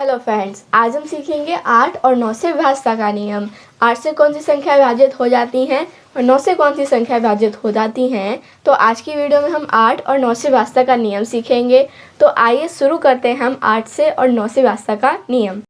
Hello friends, आज हम सीखेंगे 8 और 9 से विभाज्यता का नियम। 8 से कौन सी संख्या विभाजित हो जाती हैं और 9 से कौन सी संख्या विभाजित हो जाती हैं। तो आज की वीडियो में हम 8 और 9 से विभाज्यता का नियम सीखेंगे। तो आइए शुरू करते हैं हम 8 से और 9 से विभाज्यता का नियम।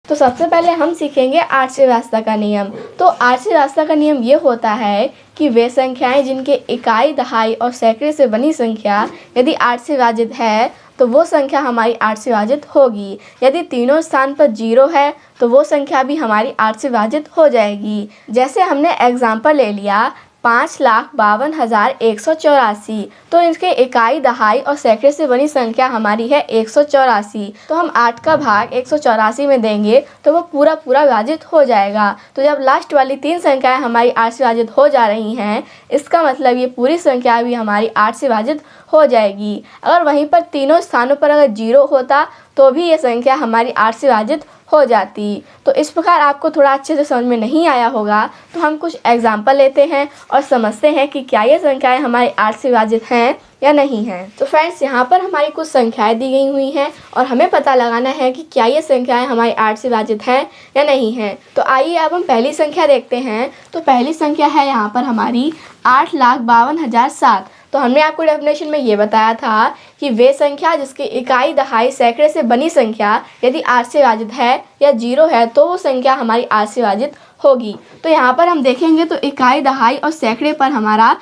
तो सबसे पहले हम सीखेंगे 8 से विभाज्यता का नियम। तो 8 से विभाज्यता का नियम ये होता है कि वे संख्याएं जिनके इकाई, दहाई और सैकड़े से बनी संख्या यदि 8 से विभाजित है तो वो संख्या हमारी 8 से विभाजित होगी। यदि तीनों स्थान पर 0 है तो वो संख्या भी हमारी 8 से विभाजित हो जाएगी। जैसे हमने एग्जाम्पल ले लिया 5,52,184, तो इसके इकाई, दहाई और सैकड़े से बनी संख्या हमारी है 184। तो हम 8 का भाग 184 में देंगे तो वो पूरा विभाजित हो जाएगा। तो जब लास्ट वाली 3 संख्याएं हमारी 8 से विभाजित हो जा रही हैं, इसका मतलब ये पूरी संख्या भी हमारी 8 से विभाजित हो जाएगी। अगर वहीं पर तीनों स्थानों पर अगर 0 होता तो भी ये संख्या हमारी 8 से विभाजित हो जाती। तो इस प्रकार आपको थोड़ा अच्छे से समझ में नहीं आया होगा, तो हम कुछ एग्जाम्पल लेते हैं और समझते हैं कि क्या ये संख्याएं हमारी 8 से विभाजित हैं या नहीं हैं। तो फ्रेंड्स, यहाँ पर हमारी कुछ संख्याएं दी गई हुई हैं और हमें पता लगाना है कि क्या ये संख्याएं हमारी 8 से विभाजित हैं या नहीं हैं। तो आइए अब हम पहली संख्या देखते हैं। तो पहली संख्या है यहाँ पर हमारी 8,52,007। तो हमने आपको डेफिनेशन में ये बताया था कि वे संख्या जिसकी इकाई, दहाई, सैकड़े से बनी संख्या यदि 8 से विभाजित है या 0 है तो वो संख्या हमारी 8 से विभाजित होगी। तो यहाँ पर हम देखेंगे तो इकाई, दहाई और सैकड़े पर हमारा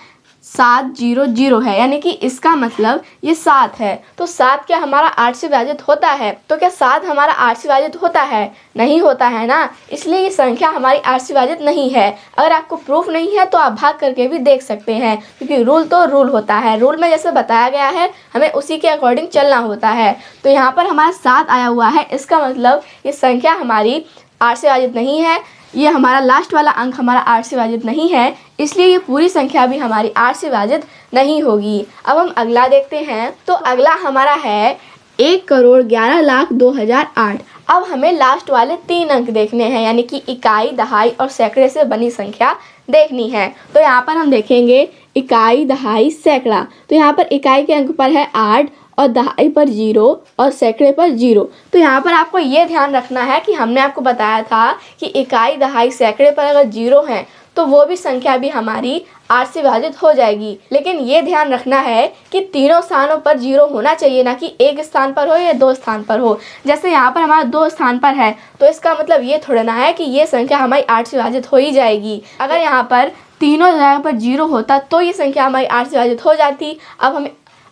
700 है, यानी कि इसका मतलब ये 7 है। तो 7 क्या हमारा 8 से विभाजित होता है? तो क्या 7 हमारा 8 से विभाजित होता है? नहीं होता है ना, इसलिए ये संख्या हमारी 8 से विभाजित नहीं है। अगर आपको प्रूफ नहीं है तो आप भाग करके भी देख सकते हैं, क्योंकि रूल तो रूल होता है। रूल में जैसे बताया गया है हमें उसी के अकॉर्डिंग चलना होता है। तो यहाँ पर हमारा 7 आया हुआ है, इसका मतलब ये संख्या हमारी 8 से विभाजित नहीं है। ये हमारा लास्ट वाला अंक हमारा 8 से विभाजित नहीं है, इसलिए ये पूरी संख्या भी हमारी 8 से विभाजित नहीं होगी। अब हम अगला देखते हैं। तो अगला हमारा है 1,11,02,008। अब हमें लास्ट वाले 3 अंक देखने हैं, यानी कि इकाई, दहाई और सैकड़े से बनी संख्या देखनी है। तो यहाँ पर हम देखेंगे इकाई, दहाई, सैकड़ा। तो यहाँ पर इकाई के अंक पर है 8 और दहाई पर 0 और सैकड़े पर 0। तो यहाँ पर आपको ये ध्यान रखना है कि हमने आपको बताया था कि इकाई, दहाई, सैकड़े पर अगर 0 हैं तो वो भी संख्या भी हमारी 8 से विभाजित हो जाएगी। लेकिन ये ध्यान रखना है कि तीनों स्थानों पर 0 होना चाहिए, ना कि एक स्थान पर हो या 2 स्थान पर हो। जैसे यहाँ पर हमारा 2 स्थान पर है तो इसका मतलब ये थोड़ा ना है कि ये संख्या हमारी 8 से विभाजित हो ही जाएगी। अगर यहाँ पर तीनों जगह पर 0 होता तो ये संख्या हमारी 8 से विभाजित हो जाती।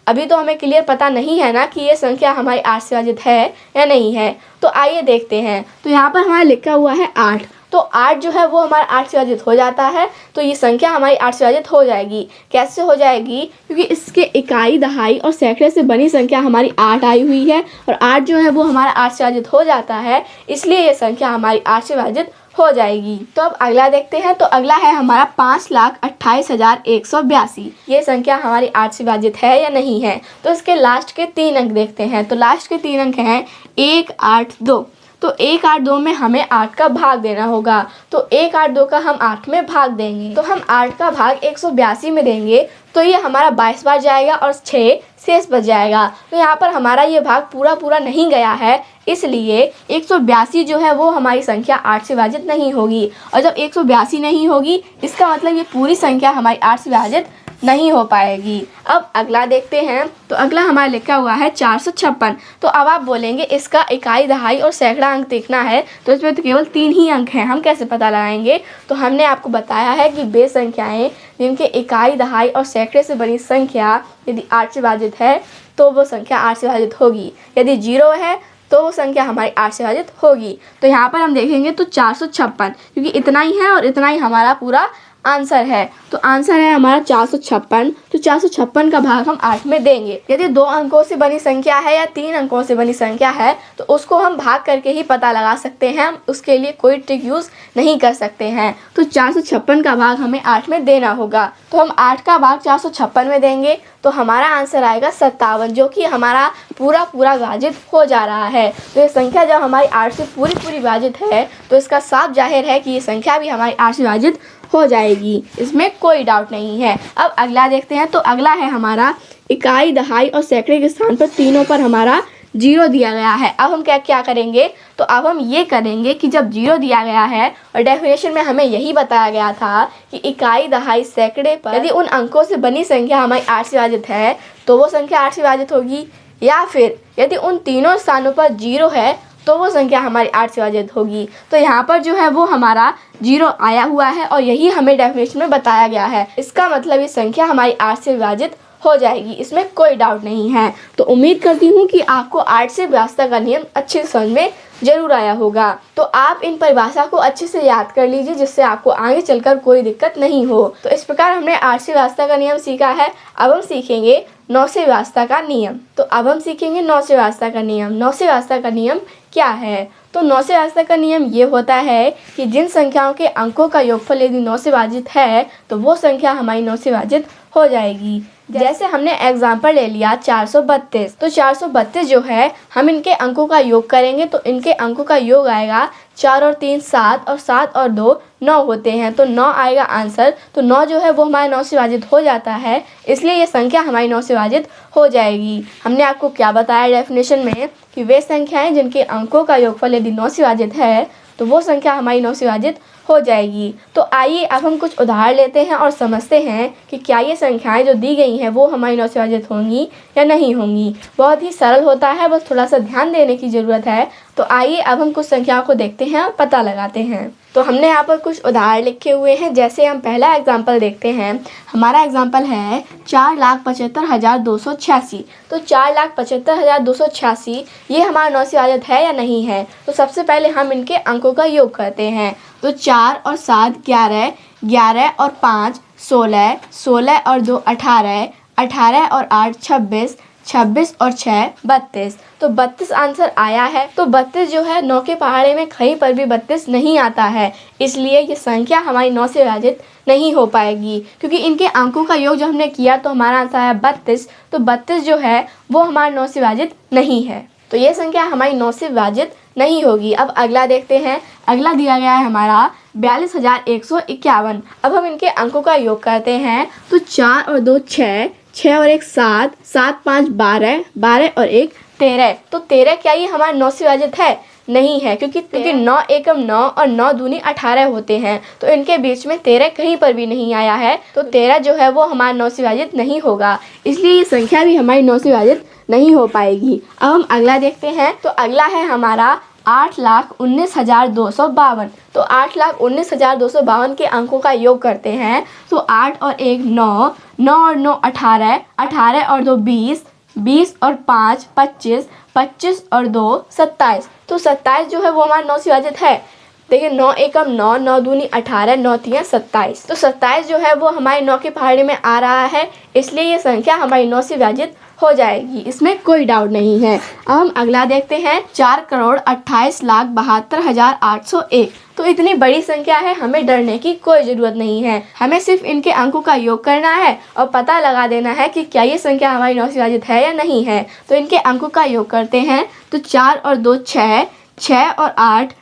अभी तो हमें क्लियर पता नहीं है ना कि ये संख्या हमारी 8 से विभाजित है या नहीं है। तो आइए देखते हैं। तो यहाँ पर हमारा लिखा हुआ है 8। तो 8 जो है वो हमारा 8 से विभाजित हो जाता है, तो ये संख्या हमारी 8 से विभाजित हो जाएगी। कैसे हो जाएगी? क्योंकि इसके इकाई, दहाई और सैकड़े से बनी संख्या हमारी 8 आई हुई है और 8 जो है वो हमारा 8 से विभाजित हो जाता है, इसलिए ये संख्या हमारी 8 से विभाजित हो जाएगी। तो अब अगला देखते हैं। तो अगला है हमारा 5,28,182। ये संख्या हमारी 8 से विभाजित है या नहीं है? तो इसके लास्ट के 3 अंक देखते हैं। तो लास्ट के 3 अंक हैं 1, 8, 2। तो 1, 8, 2 में हमें 8 का भाग देना होगा। तो 1, 8, 2 का हम 8 में भाग देंगे। तो हम 8 का भाग 182 में देंगे तो ये हमारा 22 बार जाएगा और 6 शेष बच जाएगा। तो यहाँ पर हमारा ये भाग पूरा नहीं गया है, इसलिए 182 जो है वो हमारी संख्या 8 से विभाजित नहीं होगी। और जब 182 नहीं होगी इसका मतलब ये पूरी संख्या हमारी 8 से विभाजित नहीं हो पाएगी। अब अगला देखते हैं। तो अगला हमारा लिखा हुआ है 456। तो अब आप बोलेंगे इसका इकाई, दहाई और सैकड़ा अंक देखना है, तो इसमें तो केवल 3 ही अंक हैं, हम कैसे पता लगाएंगे? तो हमने आपको बताया है कि वे संख्याएं जिनके इकाई, दहाई और सैकड़े से बनी संख्या यदि 8 से विभाजित है तो वो संख्या 8 से विभाजित होगी। यदि 0 है तो वो संख्या हमारी 8 से विभाजित होगी। तो यहाँ पर हम देखेंगे तो 456, क्योंकि इतना ही है और इतना ही हमारा पूरा आंसर है। तो आंसर है हमारा 456। तो 456 का भाग हम 8 में देंगे। यदि 2 अंकों से बनी संख्या है या 3 अंकों से बनी संख्या है तो उसको हम भाग करके ही पता लगा सकते हैं, हम उसके लिए कोई ट्रिक यूज़ नहीं कर सकते हैं। तो 456 का भाग हमें 8 में देना होगा। तो हम 8 का भाग 456 में देंगे तो हमारा आंसर आएगा 57, जो कि हमारा पूरा विभाजित हो जा रहा है। तो ये संख्या जब हमारी 8 से पूरी विभाजित है तो इसका साफ जाहिर है कि ये संख्या भी हमारी 8 से विभाजित हो जाएगी, इसमें कोई डाउट नहीं है। अब अगला देखते हैं। तो अगला है हमारा इकाई, दहाई और सैकड़े के स्थान पर तीनों पर हमारा जीरो दिया गया है। अब हम क्या करेंगे, तो अब हम ये करेंगे कि जब जीरो दिया गया है और डेफिनेशन में हमें यही बताया गया था कि इकाई, दहाई, सैकड़े पर यदि उन अंकों से बनी संख्या हमारी 8 से विभाजित है तो वो संख्या 8 से विभाजित होगी, या फिर यदि उन तीनों स्थानों पर जीरो है तो वो संख्या हमारी 8 से विभाजित होगी। तो यहाँ पर जो है वो हमारा जीरो आया हुआ है और यही हमें डेफिनेशन में बताया गया है। इसका मतलब ये संख्या हमारी 8 से विभाजित हो जाएगी, इसमें कोई डाउट नहीं है। तो उम्मीद करती हूँ कि आपको 8 से व्यवस्था का नियम अच्छे से समझ में जरूर आया होगा। तो आप इन परिभाषा को अच्छे से याद कर लीजिए, जिससे आपको आगे चलकर कोई दिक्कत नहीं हो। तो इस प्रकार हमने 8 से व्यवस्था का नियम सीखा है। अब हम सीखेंगे 9 से व्यवस्था का नियम। तो अब हम सीखेंगे 9 से व्यवस्था का नियम। 9 से व्यवस्था का नियम क्या है? तो 9 से व्यवस्था का नियम ये होता है कि जिन संख्याओं के अंकों का योगफल यदि 9 से विभाजित है तो वो संख्या हमारी 9 से विभाजित हो जाएगी। जैसे हमने एग्जाम्पल ले लिया 432। तो 432 जो है हम इनके अंकों का योग करेंगे तो इनके अंकों का योग आएगा 4 और 3 7 और 7 और 2 9 होते हैं, तो 9 आएगा आंसर। तो 9 जो है वो हमारे 9 से विभाजित हो जाता है, इसलिए ये संख्या हमारी 9 से विभाजित हो जाएगी। हमने आपको क्या बताया डेफिनेशन में कि वे संख्याएं जिनके अंकों का योगफल यदि 9 से विभाजित है तो वो संख्या हमारी 9 से विभाजित हो जाएगी। तो आइए अब हम कुछ उदाहरण लेते हैं और समझते हैं कि क्या ये संख्याएं जो दी गई हैं वो हमारी 9 से विभाजित होंगी या नहीं होंगी। बहुत ही सरल होता है, बस थोड़ा सा ध्यान देने की ज़रूरत है। तो आइए अब हम कुछ संख्याओं को देखते हैं और पता लगाते हैं। तो हमने यहाँ पर कुछ उदाहरण लिखे हुए हैं। जैसे हम पहला एग्जाम्पल देखते हैं। हमारा एग्जाम्पल है 4,75,286। तो 4,75,286 ये हमारा 9 से विभाजित है या नहीं है? तो सबसे पहले हम इनके अंकों का योग करते हैं। तो 4 और 7 11, 11 और 5 16, 16 और 2 18, 18 और 8 26, 26 और 6 32। तो 32 आंसर आया है। तो 32 जो है 9 के पहाड़े में कहीं पर भी 32 नहीं आता है, इसलिए ये संख्या हमारी 9 से विभाजित नहीं हो पाएगी, क्योंकि इनके अंकों का योग जब हमने किया तो हमारा आंसर आया 32। तो 32 जो है वो हमारे 9 से विभाजित नहीं है, तो ये संख्या हमारी 9 से विभाजित नहीं होगी। अब अगला देखते हैं। अगला दिया गया है हमारा 42,151। अब हम इनके अंकों का योग करते हैं। तो 4 और 2 6, 6 और 1 7, 7 5 12, 12 और 1 13। तो 13 क्या ये हमारे 9 से विभाजित है? नहीं है, क्योंकि 9 एकम 9 और 9 दूनी 18 होते हैं, तो इनके बीच में 13 कहीं पर भी नहीं आया है। तो 13 जो है वो हमारे 9 से विभाजित नहीं होगा, इसलिए ये संख्या भी हमारी 9 से विभाजित नहीं हो पाएगी। अब हम अगला देखते हैं। तो अगला है हमारा 8,19,252। तो 8,19,252 के अंकों का योग करते हैं। तो 8 और 1 9, 9 और 9 18, 18 और 2 20, 20 और 5 25, 25 और 2 27। तो 27 जो है वो हमारा 9 से विभाजित है। देखिए 9 एकम 9, 9 दूनी 18, 9 तियां 27। तो 27 जो है वो हमारे 9 के पहाड़े में आ रहा है, इसलिए ये संख्या हमारी 9 से विभाजित हो जाएगी, इसमें कोई डाउट नहीं है। अब हम अगला देखते हैं। 4,28,72,801। तो इतनी बड़ी संख्या है, हमें डरने की कोई ज़रूरत नहीं है। हमें सिर्फ इनके अंकों का योग करना है और पता लगा देना है कि क्या ये संख्या हमारी 9 से विभाजित है या नहीं है। तो इनके अंकों का योग करते हैं। तो 4 और 2 6, 6 और 8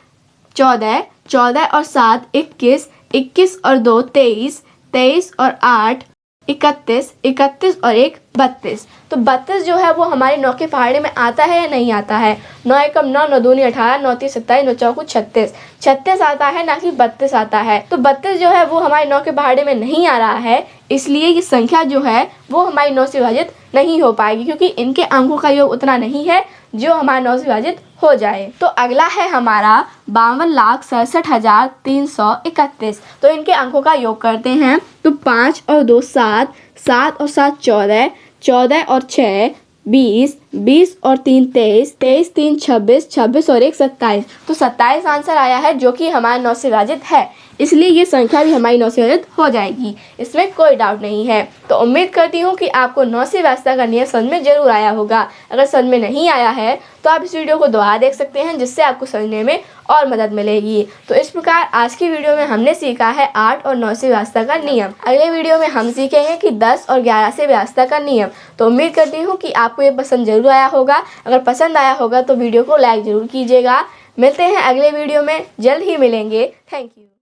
14, 14 और 7 21, 21 और 2 23, 23 और 8 31, 31 और 1 32। तो 32 जो है वो हमारे 9 के पहाड़े में आता है या नहीं आता है? 9 एकम 9, 9 दूनी 18, 9 तीन 27, 9 चौको 36। 36 आता है, ना कि 32 आता है। तो 32 जो है वो हमारे 9 के पहाड़े में नहीं आ रहा है, इसलिए ये संख्या जो है वो हमारी 9 से विभाजित नहीं हो पाएगी, क्योंकि इनके अंकों का योग उतना नहीं है जो हमारे 9 से विभाजित हो जाए। तो अगला है हमारा 52,67,331। तो इनके अंकों का योग करते हैं। तो 5 और 2 7, 7 और 7 14, 14 और 6 20, 20 और 3 23, 23 3 26, 26 और 1 27। तो 27 आंसर आया है, जो कि हमारे 9 से विभाजित है, इसलिए ये संख्या भी हमारी 9 से विभाजित हो जाएगी, इसमें कोई डाउट नहीं है। तो उम्मीद करती हूँ कि आपको 9 से व्यवस्था का नियम समझ में जरूर आया होगा। अगर समझ में नहीं आया है तो आप इस वीडियो को दोबारा देख सकते हैं, जिससे आपको समझने में और मदद मिलेगी। तो इस प्रकार आज की वीडियो में हमने सीखा है 8 और 9 से व्यवस्था का नियम। अगले वीडियो में हम सीखेंगे कि 10 और 11 से व्यवस्था का नियम। तो उम्मीद करती हूँ कि आपको ये पसंद जरूर आया होगा। अगर पसंद आया होगा तो वीडियो को लाइक ज़रूर कीजिएगा। मिलते हैं अगले वीडियो में, जल्द ही मिलेंगे। Thank you.